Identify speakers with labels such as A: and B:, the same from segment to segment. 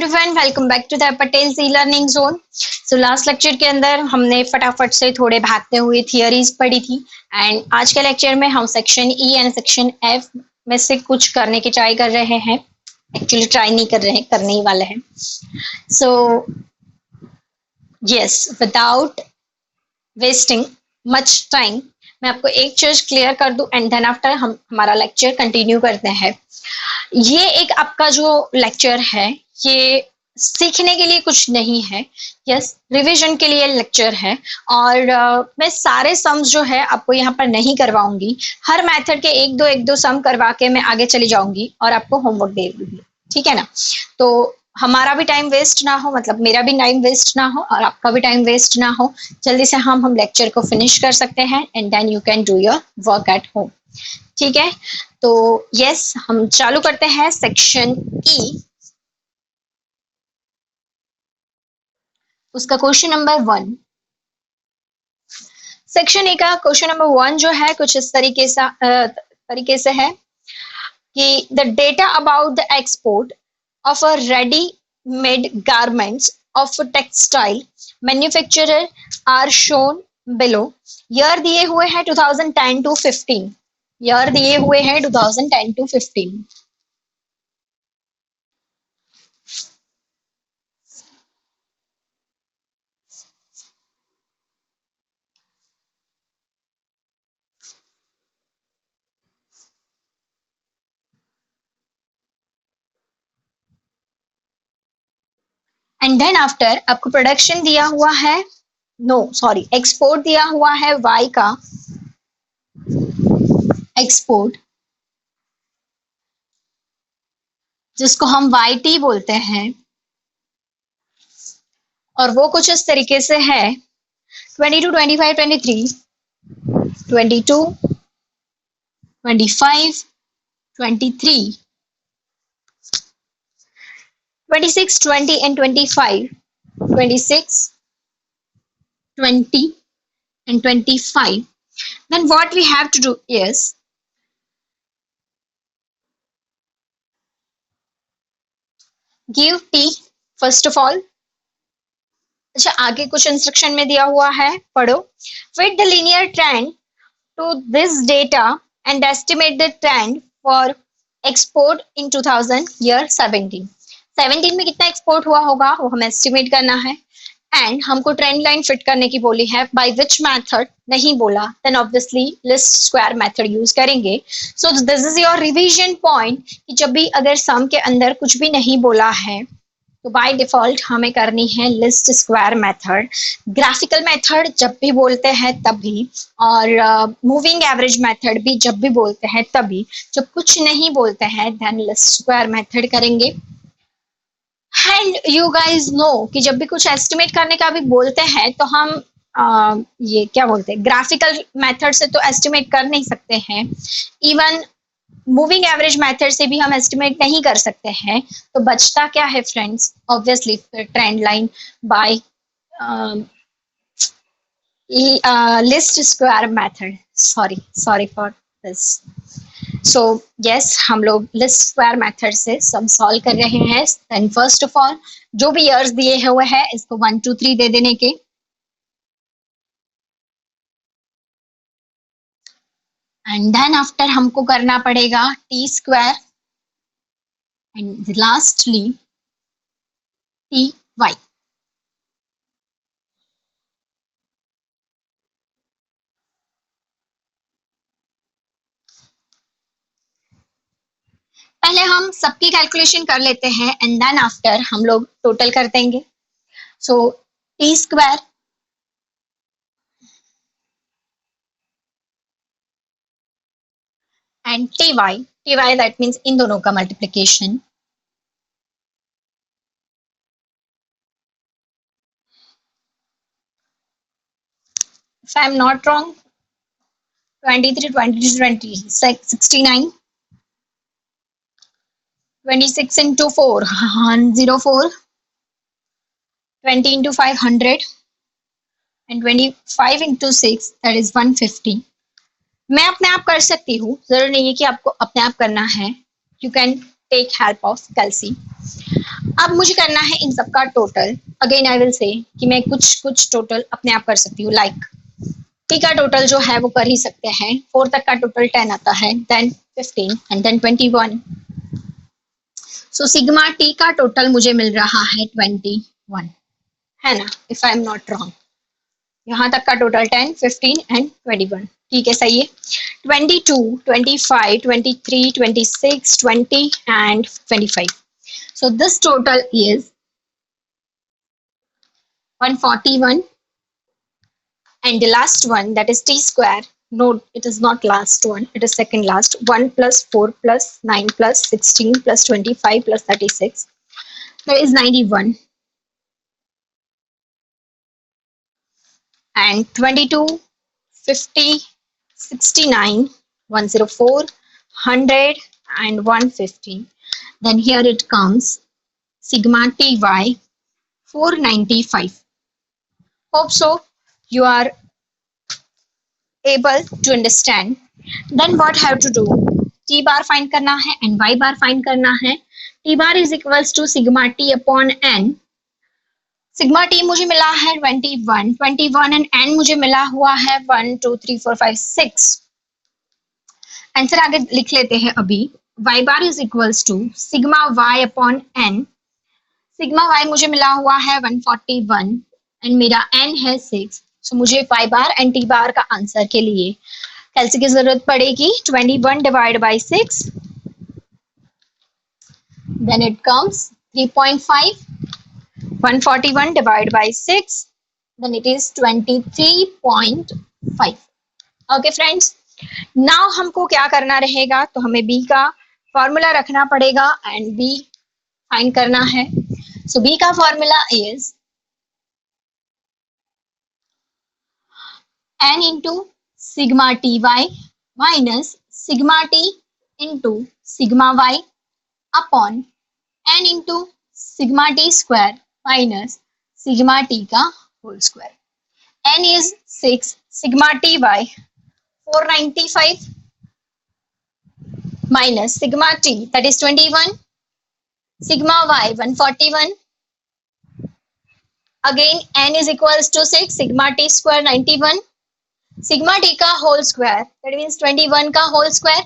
A: Everyone, welcome back to the Patel e learning zone. So last lecture के अंदर हमने फटाफट से थोड़े भागते हुए थियरीज पढ़ी थी एंड आज के लेक्चर में हम section E and section F में से कुछ करने की ट्राई कर रहे हैं। एक्चुअली ट्राई नहीं कर रहे हैं, करने ही वाले हैं। So yes, without wasting much time मैं आपको एक चीज क्लियर कर दूं एंड देन आफ्टर हम हमारा लेक्चर कंटिन्यू करते हैं। ये एक आपका जो लेक्चर है ये सीखने के लिए कुछ नहीं है, यस रिवीजन के लिए लेक्चर है। और मैं सारे सम्स जो है आपको यहाँ पर नहीं करवाऊंगी। हर मेथड के एक दो सम करवा के मैं आगे चली जाऊंगी और आपको होमवर्क दे दूंगी, ठीक है ना। तो हमारा भी टाइम वेस्ट ना हो, मतलब मेरा भी टाइम वेस्ट ना हो और आपका भी टाइम वेस्ट ना हो। जल्दी से हम लेक्चर को फिनिश कर सकते हैं and then you can do your work at home, ठीक है। तो यस, हम चालू करते हैं सेक्शन ई। उसका क्वेश्चन नंबर 1। सेक्शन ए का क्वेश्चन नंबर 1 जो है कुछ इस तरीके से है कि the data about the export of a ready made garments of textile manufacturer are shown below. Year दिए हुए हैं 2010 टू 15। ईयर दिए हुए हैं 2010 टू 15। एंड देन आफ्टर आपको प्रोडक्शन दिया हुआ है, एक्सपोर्ट दिया हुआ है वाई का एक्सपोर्ट, जिसको हम वाई टी बोलते हैं। और वो कुछ इस तरीके से है 22, 25, 23, 22, 25, 23, 26, 20 and 25, 26, 20 and 25. Then what we have to do is give T first of all। अच्छा, आगे कुछ इंस्ट्रक्शन में दिया हुआ है, पढ़ो। Fit the linear trend to this data and estimate the trend for export in 2000 year 17। 17 में कितना एक्सपोर्ट हुआ होगा वो हमें एस्टिमेट करना है एंड हमको ट्रेंड लाइन फिट करने की बोली है। बाय विच मेथड नहीं बोला, then obviously least square method use करेंगे। So this is your revision point कि जब भी अगर सम के अंदर कुछ भी नहीं बोला है तो बाय डिफॉल्ट हमें करनी है list square method. Graphical method जब भी बोलते हैं तभी, और मूविंग एवरेज मेथड भी जब भी बोलते हैं तभी। जब कुछ नहीं बोलते हैं देन लिस्ट स्क्वायर मेथड करेंगे। एंड यू गाइज नो कि जब भी कुछ एस्टिमेट करने का भी बोलते हैं तो हम ये क्या बोलते हैं, ग्राफिकल मेथड से तो एस्टिमेट कर नहीं सकते हैं। इवन मूविंग एवरेज मेथड से भी हम एस्टिमेट नहीं कर सकते हैं। तो बचता क्या है friends, obviously trend line by list square method. Sorry for this. So yes, हम लोग लिस्ट स्क्वायर मेथड से सम सॉल्व कर रहे हैं। देन फर्स्ट ऑफ ऑल जो भी ईयर्स दिए हुए हैं इसको 1, 2, 3 दे देने के। एंड देन आफ्टर हमको करना पड़ेगा T square and lastly T Y. पहले हम सबकी कैलकुलेशन कर लेते हैं एंड देन आफ्टर हम लोग टोटल कर देंगे। So T square and T Y that means इन दोनों का multiplication. If I am not wrong 23, 22, 26, 69, 26 into 4 104, 20 into 5 100 and 25 into 6 that is 150। मैं अपने आप कर सकती हूँ, जरूर नहीं है कि आपको अपने आप करना है। You can take help of calci. अब मुझे करना है इन सबका total. Again I will say कि मैं कुछ टोटल अपने आप कर सकती हूँ। लाइक टी का टोटल जो है वो कर ही सकते हैं। 4 तक का टोटल 10 आता है, then 15 and then 21। So sigma T का टोटल मुझे मिल रहा है 21, है ना, if I am not wrong. यहाँ तक का टोटल 10, 15 एंड 21, ठीक है, सही है। 22, 25, 23, 26, 20 and 25। So this total is 141, and the last one, that is t square. No, it is not last one, it is second last. 1 plus 4 plus 9 plus 16 plus 25 plus 36, that is 91. And 22, 50, 69, 104, 100 and 150. Then here it comes sigma ty 495. Hope so you are able to understand. Then what have to do? T bar find करना है and y bar find करना है. T bar is equals to sigma t upon n. Sigma T मुझे मिला है 21 and n मुझे मिला हुआ है 1 2 3 4 5 6। आंसर आगे लिख लेते हैं अभी। y bar is equals to sigma y upon n। Sigma y मुझे मिला हुआ है 141 एंड मेरा n है 6। सो मुझे y bar and t bar का आंसर के लिए कैलसी की जरूरत पड़ेगी। 21 divide by 6, then it comes 3.5। 141 divided by 6, then it is 23.5. Okay friends, now हमको क्या करना रहेगा, तो हमें b का फॉर्मूला रखना पड़ेगा एंड b फाइंड करना है। सो b का formula is n into sigma T Y minus sigma T into sigma Y upon n into sigma T square minus sigma T का whole square. n is 6, sigma T by 495 minus sigma T that is 21, sigma y 141, again n is equals to 6, sigma T square 91, sigma T का whole square that means 21 का whole square.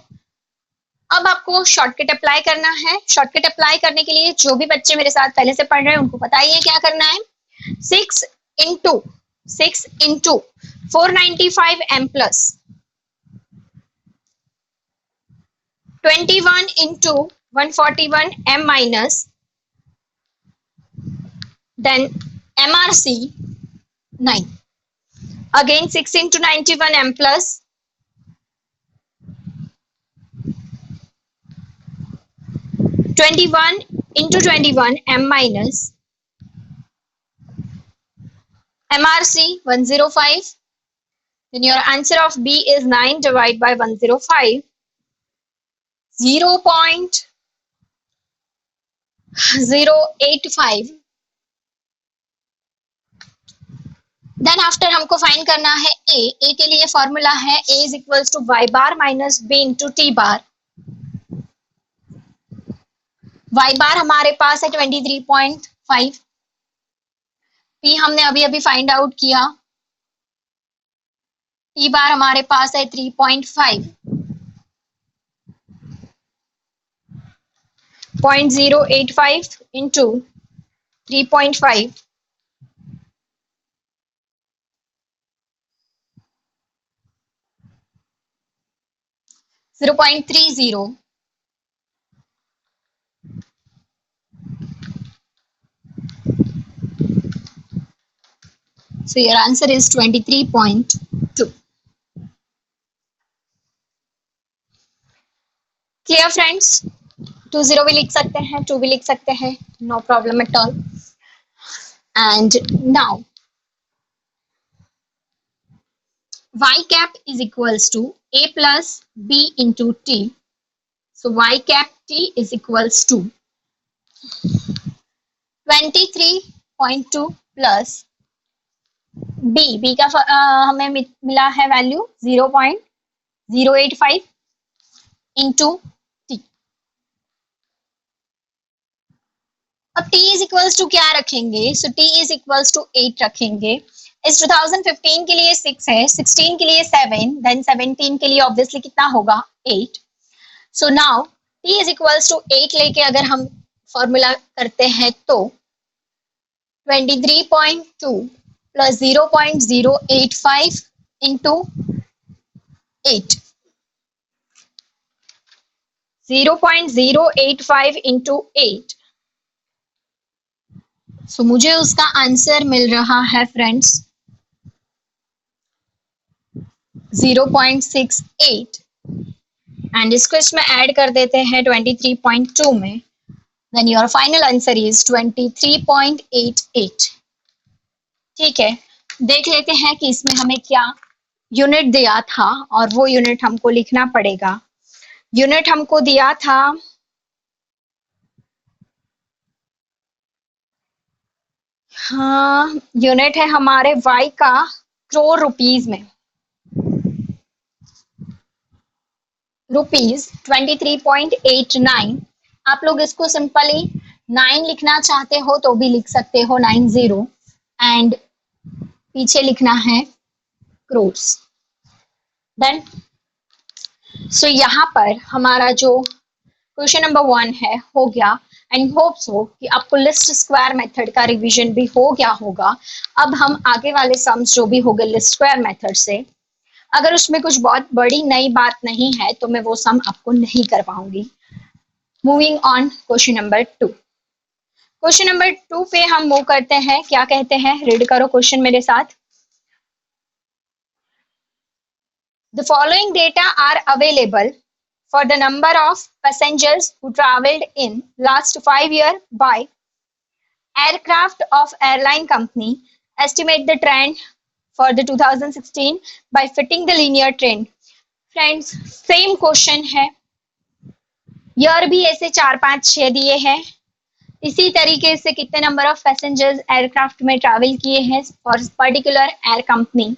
A: अब आपको shortcut apply करना है। Shortcut apply करने के लिए जो भी बच्चे मेरे साथ पहले से पढ़ रहे हैं उनको पता ही है क्या करना है। 6 into 495 m plus 21 into 141 m minus then MRC 9, again 6 into 91 m plus 21 into 21 m minus MRC 105. Then your answer of B is 9 divided by 105, 0.085. Then after हमको फाइंड करना है ए के लिए फॉर्मूला है A is equals to y bar minus b into T bar. y bar हमारे पास है 23.5, p हमने अभी अभी फाइंड आउट किया, t बार हमारे पास है 3.5, 0.085 into 3.5, 0.30. So your answer is 23.2. Clear friends? 20 भी लिख सकते हैं, 2 भी लिख सकते हैं, no problem at all. And now y cap is equals to a plus b into t. So y cap t is equals to 23.2 plus b का हमें मिला है वैल्यू 0.085 इंटू टी। अब t इज इक्वल्स टू क्या रखेंगे? सो t is equals to 8 रखेंगे। इस 2015 के लिए 6 है, 16 के लिए 7, देन 17 के लिए ऑब्वियसली कितना होगा? 8। So now t is equals to 8 लेके अगर हम फॉर्मूला करते हैं तो 23.2 प्लस 0.085 इंटू 8, 0.085 इंटू 8। सो मुझे उसका आंसर मिल रहा है फ्रेंड्स 0.68 एंड इसको इसमें ऐड कर देते हैं 23.2 में, then your final answer is 23.88। ठीक है, देख लेते हैं कि इसमें हमें क्या यूनिट दिया था और वो यूनिट हमको लिखना पड़ेगा। यूनिट हमको दिया था हाँ, यूनिट है हमारे y का करोड़ रुपीज में, रुपीज 23.89। आप लोग इसको सिंपली 9 लिखना चाहते हो तो भी लिख सकते हो, 90 एंड पीछे लिखना है क्रोर्स। देन सो यहाँ पर हमारा जो क्वेश्चन नंबर 1 है हो गया एंड होप सो कि आपको लिस्ट स्क्वायर मेथड का रिवीजन भी हो गया होगा। अब हम आगे वाले सम्स जो भी हो गए लिस्ट स्क्वायर मेथड से, अगर उसमें कुछ बहुत बड़ी नई बात नहीं है तो मैं वो सम आपको नहीं कर पाऊंगी। Moving on question number 2। Question number 2 पे हम मूव करते हैं। क्या कहते हैं? रीड करो क्वेश्चन मेरे साथ। The following data are available for the number of passengers who traveled in last 5 years by aircraft of airline company. Estimate the trend for the 2016 by fitting the linear trend. Friends, same question है, year भी ऐसे 4, 5, 6 दिए हैं। इसी तरीके से कितने number of passengers aircraft में ट्रैवल किए हैं फॉर पर्टिकुलर एयर कंपनी,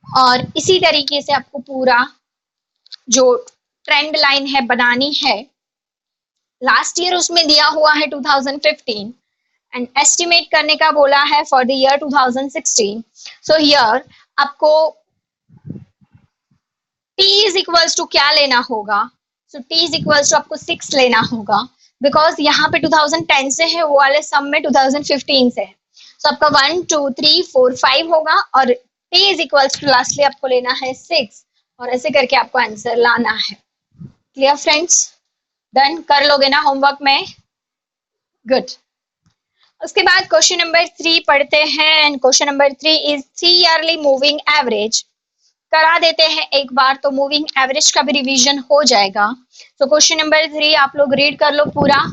A: और इसी तरीके से आपको पूरा जो ट्रेंड लाइन है बनानी है। लास्ट ईयर उसमें दिया हुआ है 2015 एंड एस्टिमेट करने का बोला है for the year 2016। So here आपको t इज इक्वल्स टू क्या लेना होगा? सो t इज इक्वल्स टू आपको 6 लेना होगा, बिकॉज यहाँ पे 2010 से है, वो वाले सम में 2015 से है। सो आपका 1 2 3 4 5 होगा और t is equals to lastly आपको लेना है 6 और ऐसे करके आपको आंसर लाना है। Clear friends? डन? कर लोगे ना होमवर्क में? गुड। उसके बाद क्वेश्चन नंबर 3 पढ़ते हैं and question number 3 is 3 yearly moving average. करा देते हैं एक बार तो मूविंग एवरेज का भी रिवीजन हो जाएगा। तो क्वेश्चन नंबर 3 आप लोग रीड कर लो पूरा।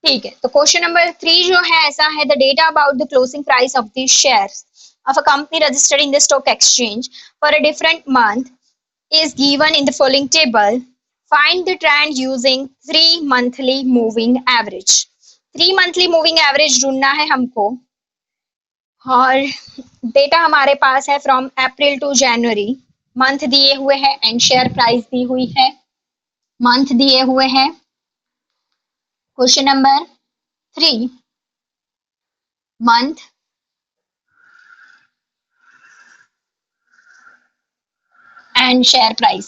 A: ठीक है, तो क्वेश्चन नंबर 3 जो है ऐसा है, the data about the closing price of the shares of a company registered in the stock exchange for a different month is given in the following table. Find the trend using 3 monthly moving average. 3 monthly moving average ढूंढना है हमको और data हमारे पास है from April to January. Month दिए हुए हैं एंड शेयर प्राइस दी हुई है, मंथ दिए हुए हैं। Question number 3 month and share price.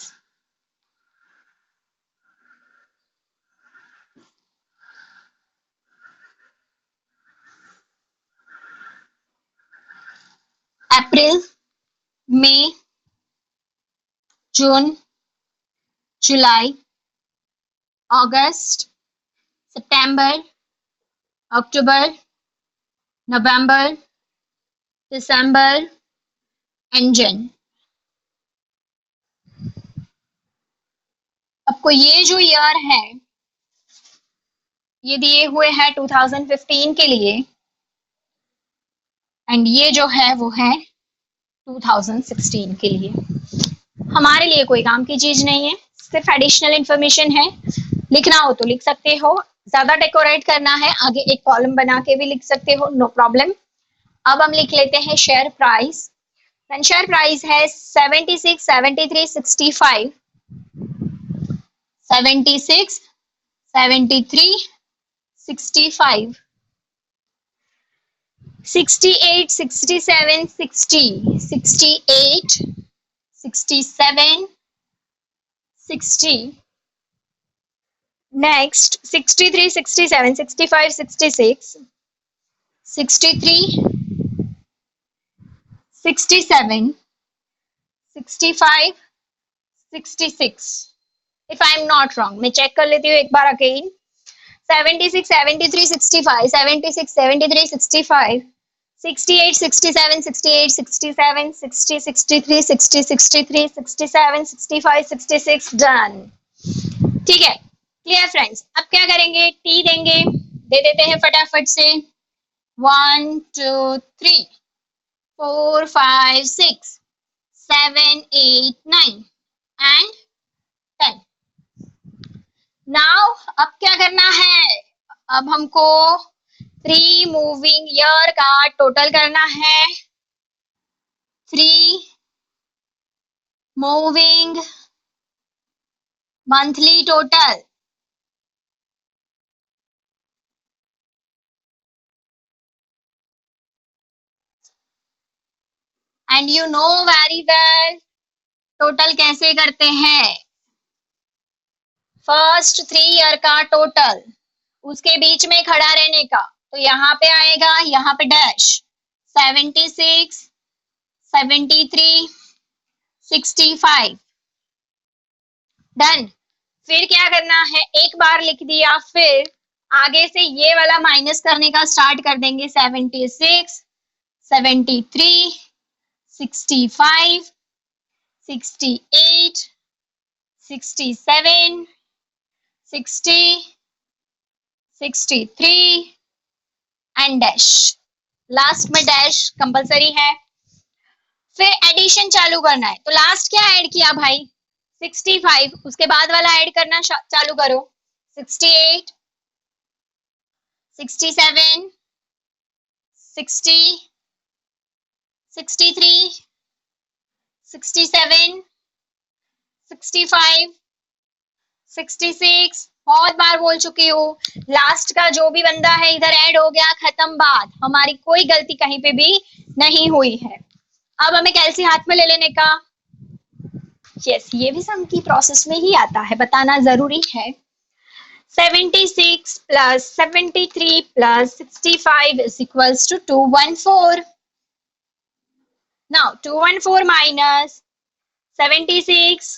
A: April, May, June, July, August, September, October, November, December and Jan. आपको ये जो ईयर है ये दिए हुए हैं 2015 के लिए एंड ये जो है वो है 2016 के लिए। हमारे लिए कोई काम की चीज नहीं है, सिर्फ एडिशनल इंफॉर्मेशन है। लिखना हो तो लिख सकते हो, ज्यादा डेकोरेट करना है आगे एक कॉलम बना के भी लिख सकते हो, नो प्रॉब्लम। अब हम लिख लेते हैं शेयर प्राइस। शेयर प्राइस है 76, 73, 65, 76, 73, 65, 68, 67, 60, 68, 67, 60, next 63, 67, 65, 66, 63, 67, 65, 66, if I am not wrong, मैं चेक कर लेती हूँ एक बार अगेन। 76, 73, 65, 76, 73, 65, 68, 67, 68, 67, 60, 63, 60, 63, 67, 65, 66, डन। ठीक है, क्लियर फ्रेंड्स। अब क्या करेंगे, टी देंगे, दे देते हैं फटाफट से। 1, 2, 3, 4, 5, 6, 7, 8, 9 एंड 10। नाउ अब क्या करना है, अब हमको 3 मूविंग ईयर का टोटल करना है। 3 moving monthly total. And you know very well total कैसे करते हैं। फर्स्ट 3 ईयर का टोटल, उसके बीच में खड़ा रहने का, तो यहाँ पे आएगा, यहाँ पे डैश 76, 73, 65, डन। फिर क्या करना है, एक बार लिख दिया, फिर आगे से ये वाला माइनस करने का स्टार्ट कर देंगे। 76, 73, 65, 68, 67, 60, 63 एंड डैश, लास्ट में डैश कंपलसरी है। फिर एडिशन चालू करना है, तो लास्ट क्या ऐड किया भाई, 65, उसके बाद वाला ऐड करना चालू करो। 68, 67, 60, 63, 67, 65, 66, बहुत बार बोल चुकी हूँ, लास्ट का जो भी बंदा है इधर ऐड हो गया, खत्म बात, हमारी कोई गलती कहीं पे भी नहीं हुई है। अब हमें कैलसी हाथ में ले लेने का, यस ये भी सम की प्रोसेस में ही आता है, बताना जरूरी है। 76 plus 73 plus 65 is equals to 214. Now 214 minus 76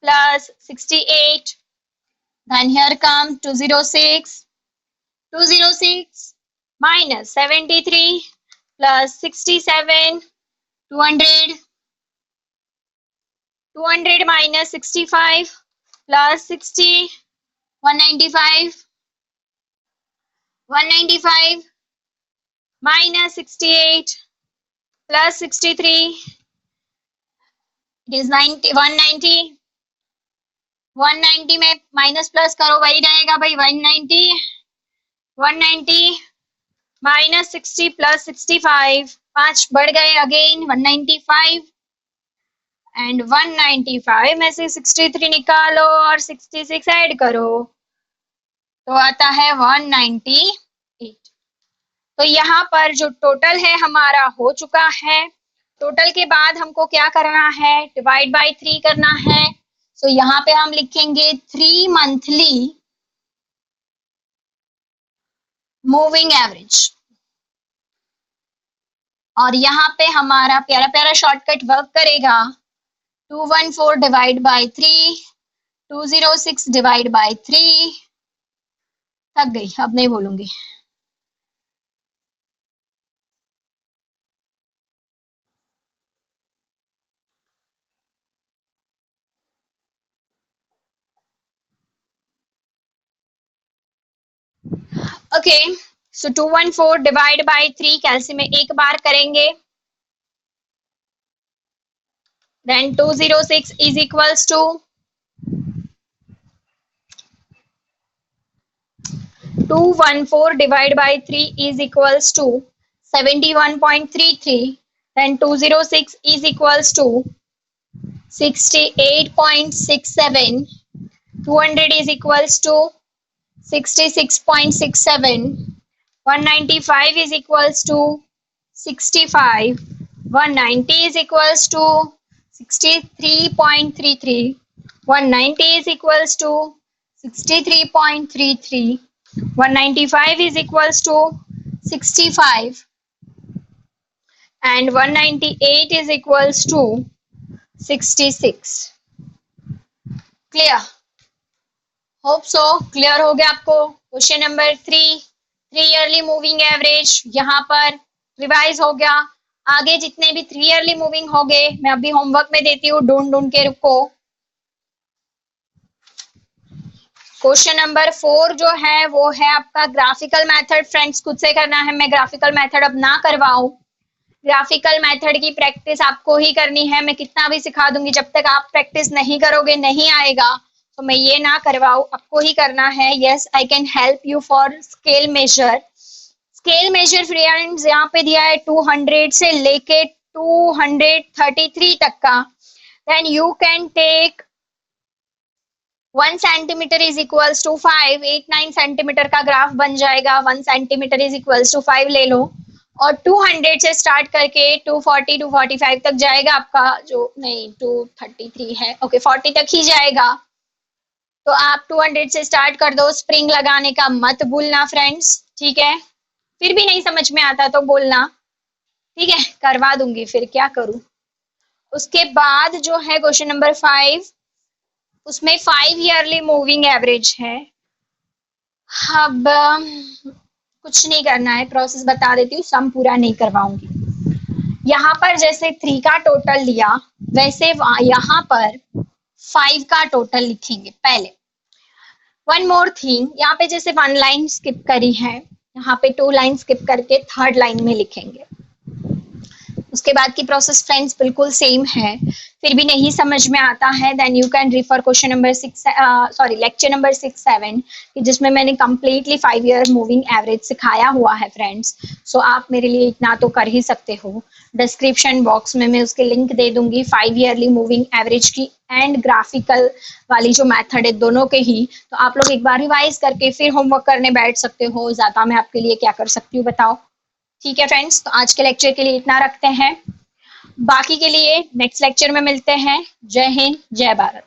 A: plus 68, then here come 206, 206 minus 73 plus 67, 200, 200 minus 65 plus 60, 195, 195 minus 68 plus 63, it is 90, 190, 190 में माइनस प्लस करो वही रहेगा भाई, 190, 190 माइनस 60 प्लस 65, 5 बढ़ गए अगेन 195, एंड 195 में से 63 निकालो और 66 ऐड करो तो आता है 198। तो यहाँ पर जो टोटल है हमारा हो चुका है। टोटल के बाद हमको क्या करना है, डिवाइड बाय 3 करना है। सो यहाँ पे हम लिखेंगे 3 मंथली मूविंग एवरेज, और यहाँ पे हमारा प्यारा प्यारा शॉर्टकट वर्क करेगा। 214 डिवाइड बाय 3, 206 डिवाइड बाय 3, थक गई अब नहीं बोलूंगी। ओके, सो 214 डिवाइड बाय 3 कैलसी में एक बार करेंगे। Then 206 is equals to 214 divided by 3 is equals to 71.33. Then 206 is equals to 68.67. 200 is equals to 66.67. 195 is equals to 65. 190 is equals to 63.33. 190 is equals to 63.33. 195 is equals to 65. And 198 is equals to 66. Clear? Hope so clear हो गया आपको। Question number 3 yearly moving average यहाँ पर revise हो गया। आगे जितने भी 3 ईयरली मूविंग हो गए मैं अभी होमवर्क में देती हूँ, ढूंढ के रुको। क्वेश्चन नंबर 4 जो है वो है आपका ग्राफिकल मेथड। फ्रेंड्स खुद से करना है, मैं ग्राफिकल मेथड अब ना करवाऊं। ग्राफिकल मेथड की प्रैक्टिस आपको ही करनी है, मैं कितना भी सिखा दूंगी, जब तक आप प्रैक्टिस नहीं करोगे नहीं आएगा। तो मैं ये ना करवाऊं, आपको ही करना है। Yes I can help you for scale major. Scale major friends यहाँ पे दिया है 200 से लेके 233 तक का। Then you can take 1 centimetre is equals to 5, 8-9 centimetre का ग्राफ बन जाएगा। 1 सेंटीमीटर इज इक्वल्स टू 5 ले लो और 200 से स्टार्ट करके 240 245 तक जाएगा आपका, जो नहीं 233 है, ओके 40 तक ही जाएगा। तो आप 200 से स्टार्ट कर दो। स्प्रिंग लगाने का मत भूलना फ्रेंड्स, ठीक है? फिर भी नहीं समझ में आता तो बोलना, ठीक है? करवा दूंगी, फिर क्या करूं। उसके बाद जो है क्वेश्चन नंबर 5, उसमें 5 ईयरली मूविंग एवरेज है। अब कुछ नहीं करना है, प्रोसेस बता देती हूँ, सम पूरा नहीं करवाऊंगी। यहाँ पर जैसे 3 का टोटल लिया वैसे यहाँ पर 5 का टोटल लिखेंगे पहले। वन मोर थिंग, यहाँ पे जैसे 1 लाइन स्किप करी है, यहाँ पे 2 लाइन स्किप करके 3rd लाइन में लिखेंगे। उसके बाद की प्रोसेस फ्रेंड्स बिल्कुल सेम है। फिर भी नहीं समझ में आता है then you can refer question number 6 lecture number 6-7 जिसमें मैंने कम्प्लीटली 5 ईयर मूविंग एवरेज सिखाया हुआ है फ्रेंड्स। सो आप मेरे लिए इतना तो कर ही सकते हो। डिस्क्रिप्शन बॉक्स में मैं उसके लिंक दे दूंगी 5 ईयरली मूविंग एवरेज की एंड ग्राफिकल वाली जो मेथड है दोनों के ही। तो आप लोग एक बार रिवाइज करके फिर होमवर्क करने बैठ सकते हो। ज्यादा मैं आपके लिए क्या कर सकती हूँ बताओ? ठीक है फ्रेंड्स, तो आज के लेक्चर के लिए इतना रखते हैं, बाकी के लिए नेक्स्ट लेक्चर में मिलते हैं। जय हिंद, जय भारत।